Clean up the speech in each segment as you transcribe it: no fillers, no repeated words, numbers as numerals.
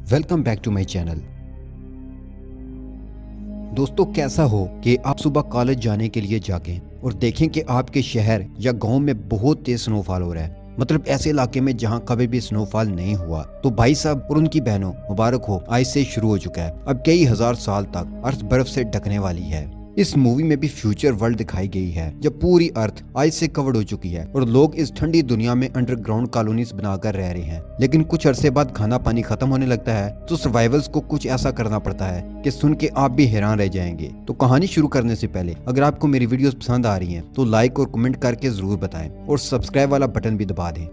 Welcome back to my channel. दोस्तों, कैसा हो कि आप सुबह कॉलेज जाने के लिए जागें और देखें कि आपके शहर या गांव में बहुत तेज स्नोफॉल हो रहा है। मतलब ऐसे इलाके में जहां कभी भी स्नोफॉल नहीं हुआ। तो भाई साहब और उनकी बहनों, मुबारक हो, आज से शुरू हो चुका है। अब कई हजार साल तक अर्थ बर्फ से ढकने वाली है। इस मूवी में भी फ्यूचर वर्ल्ड दिखाई गई है जब पूरी अर्थ आइस से कवर्ड हो चुकी है और लोग इस ठंडी दुनिया में अंडरग्राउंड कॉलोनीज बनाकर रह रहे हैं। लेकिन कुछ अरसे बाद खाना पानी खत्म होने लगता है तो सर्वाइवल्स को कुछ ऐसा करना पड़ता है कि सुन के आप भी हैरान रह जाएंगे। तो कहानी शुरू करने से पहले अगर आपको मेरी वीडियोस पसंद आ रही हैं तो लाइक और कमेंट करके जरूर बताएं और सब्सक्राइब वाला बटन भी दबा दें।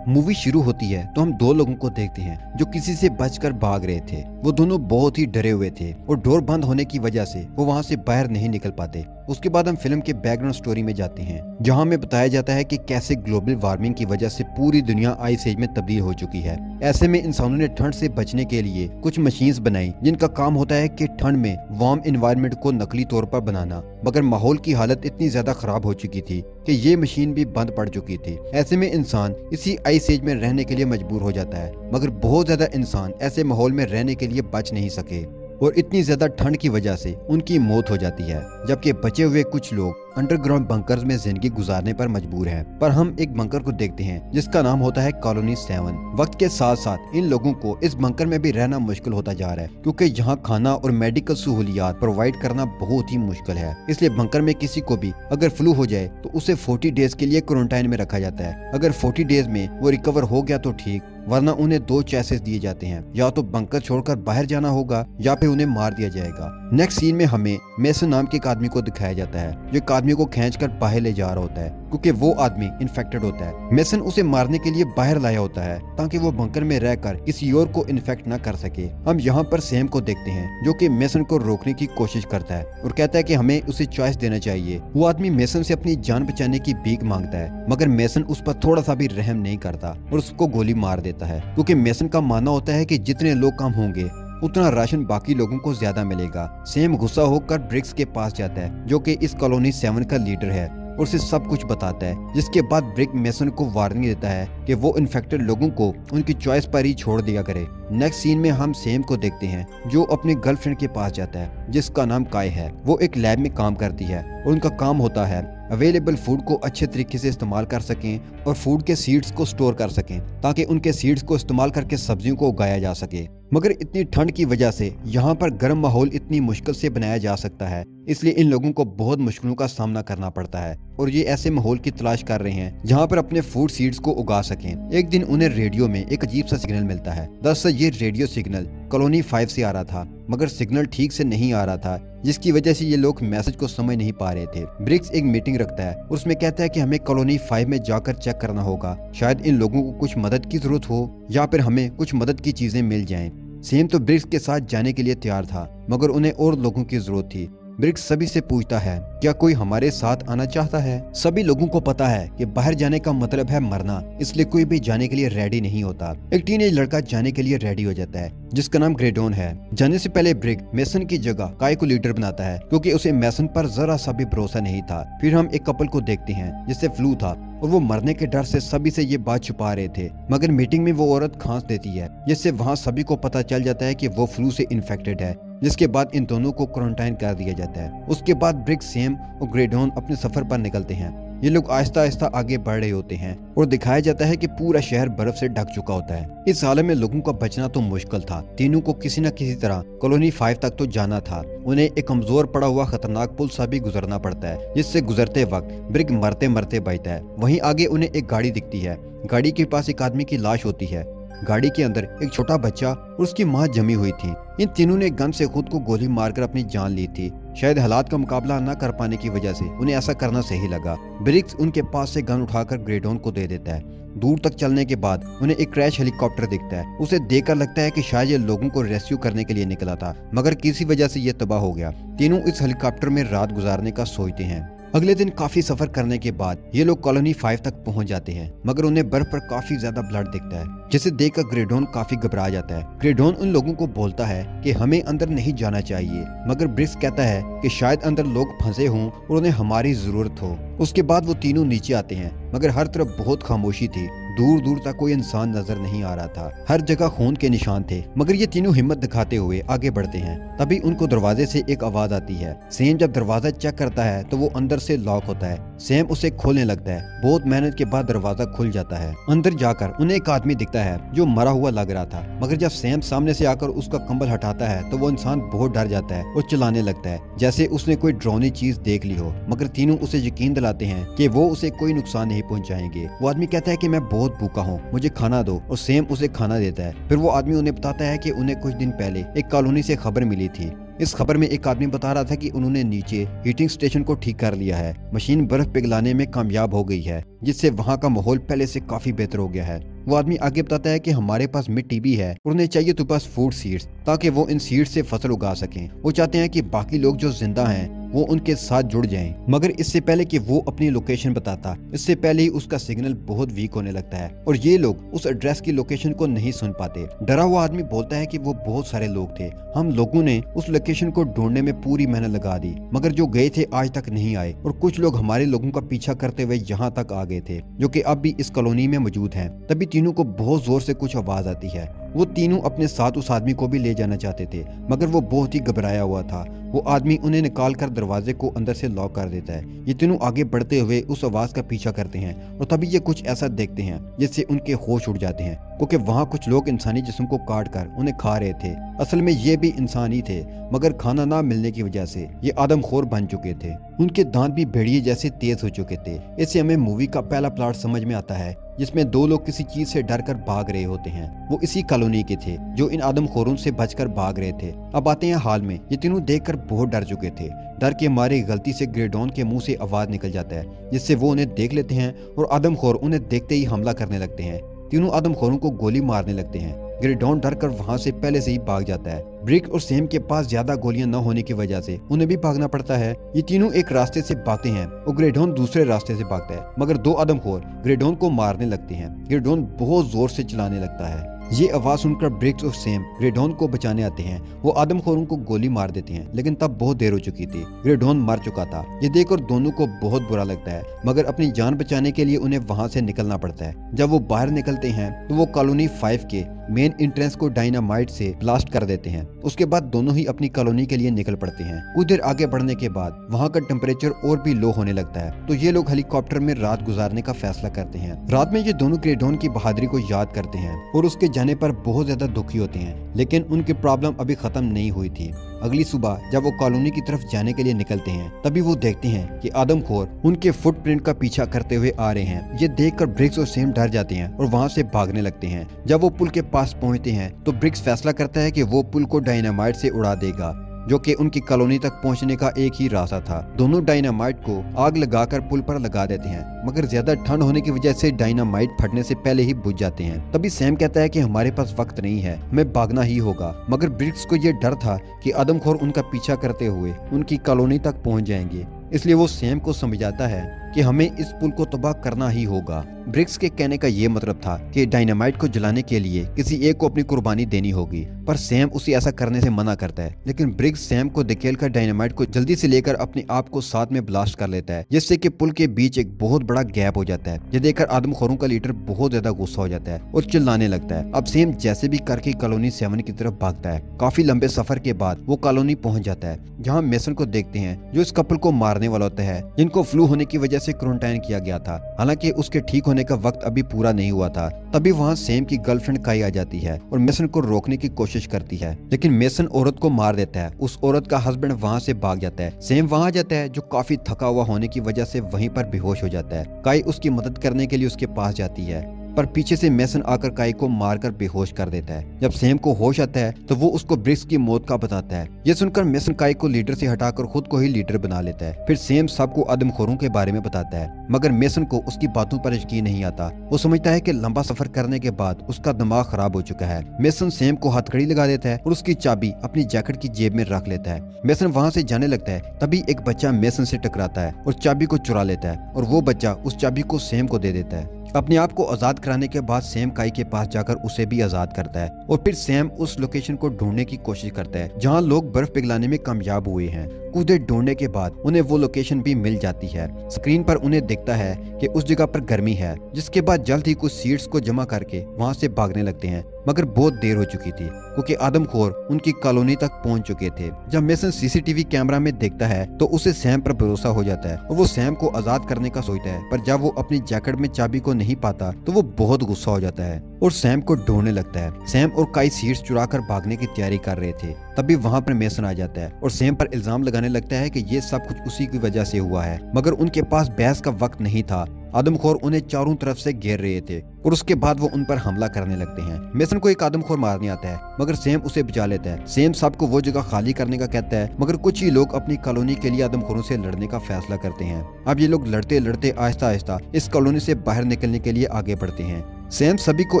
मूवी शुरू होती है तो हम दो लोगों को देखते हैं जो किसी से बचकर भाग रहे थे। वो दोनों बहुत ही डरे हुए थे और डोर बंद होने की वजह से वो वहां से बाहर नहीं निकल पाते। उसके बाद हम फिल्म के बैकग्राउंड स्टोरी में जाते हैं जहां हमें बताया जाता है कि कैसे ग्लोबल वार्मिंग की वजह से पूरी दुनिया आइस एज में तब्दील हो चुकी है। ऐसे में इंसानों ने ठंड से बचने के लिए कुछ मशीन्स बनाई जिनका काम होता है कि ठंड में वार्म एनवायरनमेंट को नकली तौर पर बनाना। मगर माहौल की हालत इतनी ज्यादा खराब हो चुकी थी कि ये मशीन भी बंद पड़ चुकी थी। ऐसे में इंसान इसी आइस एज में रहने के लिए मजबूर हो जाता है। मगर बहुत ज्यादा इंसान ऐसे माहौल में रहने के लिए बच नहीं सके और इतनी ज्यादा ठंड की वजह से उनकी मौत हो जाती है। जबकि बचे हुए कुछ लोग अंडरग्राउंड बंकर्स में जिंदगी गुजारने पर मजबूर हैं। पर हम एक बंकर को देखते हैं जिसका नाम होता है कॉलोनी 7। वक्त के साथ साथ इन लोगों को इस बंकर में भी रहना मुश्किल होता जा रहा है क्योंकि यहाँ खाना और मेडिकल सहूलियात प्रोवाइड करना बहुत ही मुश्किल है। इसलिए बंकर में किसी को भी अगर फ्लू हो जाए तो उसे 40 डेज के लिए क्वारंटाइन में रखा जाता है। अगर 40 डेज में वो रिकवर हो गया तो ठीक, वरना उन्हें दो चॉइसेस दिए जाते हैं, या तो बंकर छोड़कर बाहर जाना होगा या फिर उन्हें मार दिया जाएगा। नेक्स्ट सीन में हमें मेसन नाम के एक आदमी को दिखाया जाता है जो एक आदमी को खींचकर बाहर ले जा रहा होता है क्योंकि वो आदमी इन्फेक्टेड होता है। मेसन उसे मारने के लिए बाहर लाया होता है ताकि वो बंकर में रहकर किसी और को इन्फेक्ट न कर सके। हम यहाँ पर सैम को देखते हैं जो कि मेसन को रोकने की कोशिश करता है और कहता है कि हमें उसे चॉइस देना चाहिए। वो आदमी मेसन से अपनी जान बचाने की भीख मांगता है मगर मेसन उस पर थोड़ा सा भी रहम नहीं करता और उसको गोली मार देता है क्योंकि मेसन का मानना होता है कि जितने लोग कम होंगे उतना राशन बाकी लोगों को ज्यादा मिलेगा। सेम गुस्सा होकर ब्रिक्स के पास जाता है जो कि इस कॉलोनी 7 का लीडर है और उसे सब कुछ बताता है। जिसके बाद ब्रिक मेसन को वार्निंग देता है कि वो इन्फेक्टेड लोगों को उनकी चॉइस पर ही छोड़ दिया करे। नेक्स्ट सीन में हम सेम को देखते हैं जो अपने गर्लफ्रेंड के पास जाता है जिसका नाम काय है। वो एक लैब में काम करती है और उनका काम होता है अवेलेबल फूड को अच्छे तरीके से इस्तेमाल कर सकें और फूड के सीड्स को स्टोर कर सकें ताकि उनके सीड्स को इस्तेमाल करके सब्जियों को उगाया जा सके। मगर इतनी ठंड की वजह से यहाँ पर गर्म माहौल इतनी मुश्किल से बनाया जा सकता है, इसलिए इन लोगों को बहुत मुश्किलों का सामना करना पड़ता है और ये ऐसे माहौल की तलाश कर रहे हैं जहाँ पर अपने फूड सीड्स को उगा सकें। एक दिन उन्हें रेडियो में एक अजीब सा सिग्नल मिलता है। दरअसल ये रेडियो सिग्नल कॉलोनी 5 से आ रहा था मगर सिग्नल ठीक से नहीं आ रहा था जिसकी वजह से ये लोग मैसेज को समझ नहीं पा रहे थे। ब्रिक्स एक मीटिंग रखता है और उसमें कहता है कि हमें कॉलोनी 5 में जाकर चेक करना होगा, शायद इन लोगों को कुछ मदद की जरूरत हो या फिर हमें कुछ मदद की चीजें मिल जाएं। सेम तो ब्रिक्स के साथ जाने के लिए तैयार था मगर उन्हें और लोगों की जरूरत थी। ब्रिक्स सभी से पूछता है क्या कोई हमारे साथ आना चाहता है। सभी लोगों को पता है कि बाहर जाने का मतलब है मरना, इसलिए कोई भी जाने के लिए रेडी नहीं होता। एक टीनेज लड़का जाने के लिए रेडी हो जाता है जिसका नाम ग्रेडोन है। जाने से पहले ब्रिक मेसन की जगह काय को लीडर बनाता है क्योंकि उसे मेसन पर जरा सा भी भरोसा नहीं था। फिर हम एक कपल को देखते हैं जिससे फ्लू था और वो मरने के डर से सभी से ये बात छुपा रहे थे मगर मीटिंग में वो औरत खांस देती है जिससे वहाँ सभी को पता चल जाता है कि वो फ्लू से इन्फेक्टेड है। जिसके बाद इन दोनों को क्वारंटाइन कर दिया जाता है। उसके बाद ब्रिक, सेम और ग्रेडोन अपने सफर पर निकलते हैं। ये लोग आहिस्ता आहिस्ता आगे बढ़ रहे होते हैं और दिखाया जाता है कि पूरा शहर बर्फ से ढक चुका होता है। इस हालत में लोगों का बचना तो मुश्किल था। तीनों को किसी न किसी तरह कॉलोनी 5 तक तो जाना था। उन्हें एक कमजोर पड़ा हुआ खतरनाक पुल सा भी गुजरना पड़ता है जिससे गुजरते वक्त ब्रिक मरते मरते बचता है। वहीं आगे उन्हें एक गाड़ी दिखती है। गाड़ी के पास एक आदमी की लाश होती है। गाड़ी के अंदर एक छोटा बच्चा और उसकी माँ जमी हुई थी। इन तीनों ने गन से खुद को गोली मारकर अपनी जान ली थी। शायद हालात का मुकाबला न कर पाने की वजह से उन्हें ऐसा करना सही लगा। ब्रिक्स उनके पास से गन उठाकर ग्रेडोन को दे देता है। दूर तक चलने के बाद उन्हें एक क्रैश हेलीकॉप्टर दिखता है। उसे देखकर लगता है कि शायद ये लोगों को रेस्क्यू करने के लिए निकला था मगर किसी वजह से ये तबाह हो गया। तीनों इस हेलीकॉप्टर में रात गुजारने का सोचते हैं। अगले दिन काफी सफर करने के बाद ये लोग कॉलोनी 5 तक पहुंच जाते हैं मगर उन्हें बर्फ पर काफी ज्यादा ब्लड दिखता है जिसे देखकर ग्रेडोन काफी घबरा जाता है। ग्रेडोन उन लोगों को बोलता है कि हमें अंदर नहीं जाना चाहिए मगर ब्रिक्स कहता है कि शायद अंदर लोग फंसे हों और उन्हें हमारी जरूरत हो। उसके बाद वो तीनों नीचे आते हैं मगर हर तरफ बहुत खामोशी थी। दूर दूर तक कोई इंसान नजर नहीं आ रहा था। हर जगह खून के निशान थे, मगर ये तीनों हिम्मत दिखाते हुए आगे बढ़ते हैं। तभी उनको दरवाजे से एक आवाज आती है। सैम जब दरवाजा चेक करता है तो वो अंदर से लॉक होता है। सैम उसे खोलने लगता है। बहुत मेहनत के बाद दरवाजा खुल जाता है। अंदर जाकर उन्हें एक आदमी दिखता है जो मरा हुआ लग रहा था, मगर जब सैम सामने से आकर उसका कंबल हटाता है तो वो इंसान बहुत डर जाता है और चिल्लाने लगता है जैसे उसने कोई डरावनी चीज देख ली हो। मगर तीनों उसे यकीन दिलाते हैं कि वो उसे कोई नुकसान नहीं पहुंचाएंगे। वो आदमी कहता है कि मैं बहुत भूखा हूँ, मुझे खाना दो, और सैम उसे खाना देता है। फिर वो आदमी उन्हें बताता है कि उन्हें कुछ दिन पहले एक कॉलोनी से खबर मिली थी। इस खबर में एक आदमी बता रहा था कि उन्होंने नीचे हीटिंग स्टेशन को ठीक कर लिया है। मशीन बर्फ पिघलाने में कामयाब हो गई है, जिससे वहाँ का माहौल पहले से काफी बेहतर हो गया है। वो आदमी आगे बताता है कि हमारे पास मिट्टी भी है और उन्हें चाहिए तो पास फूड सीड्स, ताकि वो इन सीड्स से फसल उगा सकें। वो चाहते हैं कि बाकी लोग जो जिंदा हैं वो उनके साथ जुड़ जाएं। मगर इससे पहले कि वो अपनी लोकेशन बताता, इससे पहले ही उसका सिग्नल बहुत वीक होने लगता है और ये लोग उस एड्रेस की लोकेशन को नहीं सुन पाते। डरा हुआ आदमी बोलता है कि वो बहुत सारे लोग थे, हम लोगों ने उस लोकेशन को ढूंढने में पूरी मेहनत लगा दी, मगर जो गए थे आज तक नहीं आए, और कुछ लोग हमारे लोगों का पीछा करते हुए यहाँ तक आ गए थे, जो कि अब भी इस कॉलोनी में मौजूद हैं। तभी तीनों को बहुत जोर से कुछ आवाज आती है। वो तीनों अपने साथ उस आदमी को भी ले जाना चाहते थे, मगर वो बहुत ही घबराया हुआ था। वो आदमी उन्हें निकाल कर दरवाजे को अंदर से लॉक कर देता है। ये तीनों आगे बढ़ते हुए उस आवाज का पीछा करते हैं और तभी ये कुछ ऐसा देखते हैं जिससे उनके होश उड़ जाते हैं, क्योंकि वहाँ कुछ लोग इंसानी जिस्म को काट कर उन्हें खा रहे थे। असल में ये भी इंसान ही थे, मगर खाना ना मिलने की वजह से ये आदमखोर बन चुके थे। उनके दांत भी भेड़िए जैसे तेज हो चुके थे। इससे हमें मूवी का पहला प्लॉट समझ में आता है, जिसमें दो लोग किसी चीज से डरकर भाग रहे होते हैं। वो इसी कॉलोनी के थे जो इन आदमखोरों से बचकर भाग रहे थे। अब आते हैं हाल में। ये तीनों देखकर बहुत डर चुके थे। डर के मारे गलती से ग्रेडॉन के मुंह से आवाज निकल जाता है, जिससे वो उन्हें देख लेते हैं और आदमखोर उन्हें देखते ही हमला करने लगते हैं। तीनों आदमखोरों को गोली मारने लगते हैं। ग्रेडॉन डर कर वहाँ से पहले से ही भाग जाता है। ब्रिक और सैम के पास ज्यादा गोलियां न होने की वजह से उन्हें भी भागना पड़ता है। ये तीनों एक रास्ते से भागते हैं और ग्रेडॉन दूसरे रास्ते से भागता है, मगर दो आदमखोर ग्रेडॉन को मारने लगते हैं। ग्रेडॉन बहुत जोर से चिल्लाने लगता है। ये आवाज सुनकर ब्रिक्स और सैम ग्रेडॉन को बचाने आते हैं। वो आदमखोरों को गोली मार देते हैं, लेकिन तब बहुत देर हो चुकी थी। ग्रेडॉन मर चुका था। ये देखकर दोनों को बहुत बुरा लगता है, मगर अपनी जान बचाने के लिए उन्हें वहां से निकलना पड़ता है। जब वो बाहर निकलते हैं तो वो कॉलोनी 5 के मेन एंट्रेंस को डायनामाइट से ब्लास्ट कर देते हैं। उसके बाद दोनों ही अपनी कॉलोनी के लिए निकल पड़ते हैं। कुछ देर आगे बढ़ने के बाद वहाँ का टेम्परेचर और भी लो होने लगता है, तो ये लोग हेलीकॉप्टर में रात गुजारने का फैसला करते हैं। रात में ये दोनों ग्रेडॉन की बहादुरी को याद करते हैं और उसके जाने पर बहुत ज्यादा दुखी होते हैं, लेकिन उनकी प्रॉब्लम अभी खत्म नहीं हुई थी। अगली सुबह जब वो कॉलोनी की तरफ जाने के लिए निकलते हैं, तभी वो देखते हैं कि आदमखोर उनके फुटप्रिंट का पीछा करते हुए आ रहे हैं। ये देखकर ब्रिक्स और सैम डर जाते हैं और वहाँ से भागने लगते हैं। जब वो पुल के पास पहुँचते हैं तो ब्रिक्स फैसला करता है कि वो पुल को डायनामाइट से उड़ा देगा, जो कि उनकी कॉलोनी तक पहुंचने का एक ही रास्ता था। दोनों डायनामाइट को आग लगाकर पुल पर लगा देते हैं, मगर ज्यादा ठंड होने की वजह से डायनामाइट फटने से पहले ही बुझ जाते हैं। तभी सैम कहता है कि हमारे पास वक्त नहीं है, हमें भागना ही होगा। मगर ब्रिक्स को ये डर था कि आदमखोर उनका पीछा करते हुए उनकी कॉलोनी तक पहुंच जाएंगे, इसलिए वो सैम को समझाता है कि हमें इस पुल को तबाह करना ही होगा। ब्रिक्स के कहने का ये मतलब था कि डायनामाइट को जलाने के लिए किसी एक को अपनी कुर्बानी देनी होगी, पर सैम उसे ऐसा करने से मना करता है। लेकिन ब्रिक्स सैम को धकेलकर डायनामाइट को जल्दी से लेकर अपने आप को साथ में ब्लास्ट कर लेता है, जिससे कि पुल के बीच एक बहुत बड़ा गैप हो जाता है। ये देखकर आदमखोरों का लीडर बहुत ज्यादा गुस्सा हो जाता है और चिल्लाने लगता है। अब सैम जैसे भी करके कॉलोनी 7 की तरफ भागता है। काफी लंबे सफर के बाद वो कॉलोनी पहुंच जाता है, जहाँ मेसन को देखते हैं जो इस कपल को मारने वाला होता है, जिनको फ्लू होने की वजह से क्वारंटाइन किया गया था। हालांकि उसके ठीक होने का वक्त अभी पूरा नहीं हुआ था। तभी वहाँ सैम की गर्लफ्रेंड काई आ जाती है और मेसन को रोकने की कोशिश करती है, लेकिन मेसन औरत को मार देता है। उस औरत का हस्बैंड वहाँ से भाग जाता है। सैम वहाँ जाता है, जो काफी थका हुआ होने की वजह से वहीं पर बेहोश हो जाता है। काई उसकी मदद करने के लिए उसके पास जाती है, पर पीछे से मेसन आकर काई को मारकर बेहोश कर देता है। जब सैम को होश आता है तो वो उसको ब्रिक्स की मौत का बताता है। ये सुनकर मेसन काई को लीडर से हटाकर खुद को ही लीडर बना लेता है। फिर सैम सबको आदमखोरों के बारे में बताता है, मगर मेसन को उसकी बातों पर यकीन नहीं आता। वो समझता है कि लंबा सफर करने के बाद उसका दिमाग खराब हो चुका है। मेसन सैम को हथकड़ी लगा देता है और उसकी चाबी अपनी जैकेट की जेब में रख लेता है। मेसन वहाँ से जाने लगता है, तभी एक बच्चा मेसन से टकराता है और चाबी को चुरा लेता है, और वो बच्चा उस चाबी को सैम को दे देता है। अपने आप को आजाद कराने के बाद सैम काई के पास जाकर उसे भी आजाद करता है और फिर सैम उस लोकेशन को ढूंढने की कोशिश करता है जहां लोग बर्फ पिघलाने में कामयाब हुए हैं। कुछ देर ढूंढने के बाद उन्हें वो लोकेशन भी मिल जाती है। स्क्रीन पर उन्हें दिखता है कि उस जगह पर गर्मी है, जिसके बाद जल्द ही कुछ सीड्स को जमा करके वहां से भागने लगते हैं, मगर बहुत देर हो चुकी थी क्योंकि आदमखोर उनकी कॉलोनी तक पहुंच चुके थे। जब मेसन सीसीटीवी कैमरा में देखता है तो उसे सैम पर भरोसा हो जाता है और वो सैम को आजाद करने का सोचता है, पर जब वो अपनी जैकेट में चाबी को नहीं पाता तो वो बहुत गुस्सा हो जाता है और सैम को ढूंढने लगता है। सैम और काई सीड्स चुरा कर भागने की तैयारी कर रहे थे, तभी वहाँ पर मेसन आ जाता है और सैम पर इल्जाम लगाने लगता है कि ये सब कुछ उसी की वजह से हुआ है, मगर उनके पास बहस का वक्त नहीं था। आदमखोर उन्हें चारों तरफ से घेर रहे थे और उसके बाद वो उन पर हमला करने लगते हैं। मेसन को एक आदमखोर मारने आता है, मगर सैम उसे बचा लेता है। सैम सबको वो जगह खाली करने का कहता है, मगर कुछ ही लोग अपनी कॉलोनी के लिए आदमखोरों से लड़ने का फैसला करते हैं। अब ये लोग लड़ते लड़ते आहिस्ता आहिस्ता इस कॉलोनी से बाहर निकलने के लिए आगे बढ़ते हैं। सैम सभी को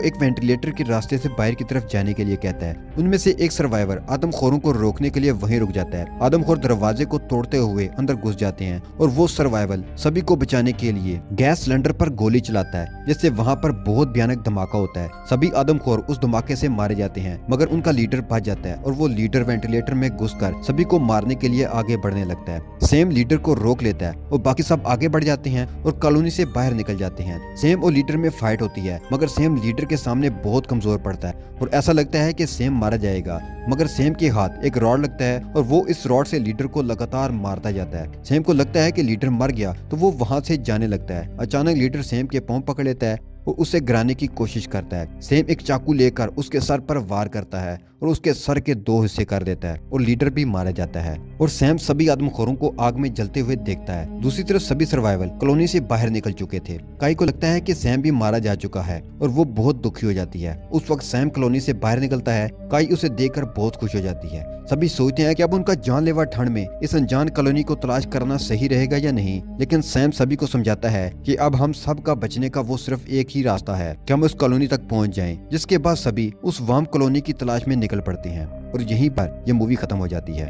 एक वेंटिलेटर के रास्ते से बाहर की तरफ जाने के लिए कहता है। उनमें से एक सर्वाइवर आदमखोरों को रोकने के लिए वहीं रुक जाता है। आदमखोर दरवाजे को तोड़ते हुए अंदर घुस जाते हैं और वो सर्वाइवल सभी को बचाने के लिए गैस सिलेंडर पर गोली चलाता है, जिससे वहाँ पर बहुत भयानक धमाका होता है। सभी आदमखोर उस धमाके से मारे जाते हैं, मगर उनका लीडर बच जाता है और वो लीडर वेंटिलेटर में घुसकर सभी को मारने के लिए आगे बढ़ने लगता है। सैम लीडर को रोक लेता है और बाकी सब आगे बढ़ जाते हैं और कॉलोनी से बाहर निकल जाते हैं। सैम और लीडर में फाइट होती है, मगर सैम लीडर के सामने बहुत कमजोर पड़ता है और ऐसा लगता है कि सैम मारा जाएगा, मगर सैम के हाथ एक रॉड लगता है और वो इस रॉड से लीडर को लगातार मारता जाता है। सैम को लगता है कि लीडर मर गया तो वो वहां से जाने लगता है। अचानक लीडर सैम के पांव पकड़ लेता है और उसे गिराने की कोशिश करता है। सैम एक चाकू लेकर उसके सर पर वार करता है और उसके सर के 2 हिस्से कर देता है और लीडर भी मारा जाता है और सैम सभी आदमखोरों को आग में जलते हुए देखता है। दूसरी तरफ सभी सर्वाइवल कॉलोनी से बाहर निकल चुके थे। काई को लगता है कि सैम भी मारा जा चुका है और वो बहुत दुखी हो जाती है। उस वक्त सैम कॉलोनी से बाहर निकलता है। काई उसे देखकर बहुत खुश हो जाती है। सभी सोचते हैं कि अब उनका जानलेवा ठंड में इस अनजान कॉलोनी को तलाश करना सही रहेगा या नहीं, लेकिन सैम सभी को समझाता है कि अब हम सब का बचने का वो सिर्फ एक ही रास्ता है कि हम उस कॉलोनी तक पहुंच जाएं। जिसके बाद सभी उस वार्म कॉलोनी की तलाश में निकल पड़ते हैं और यहीं पर यह मूवी खत्म हो जाती है।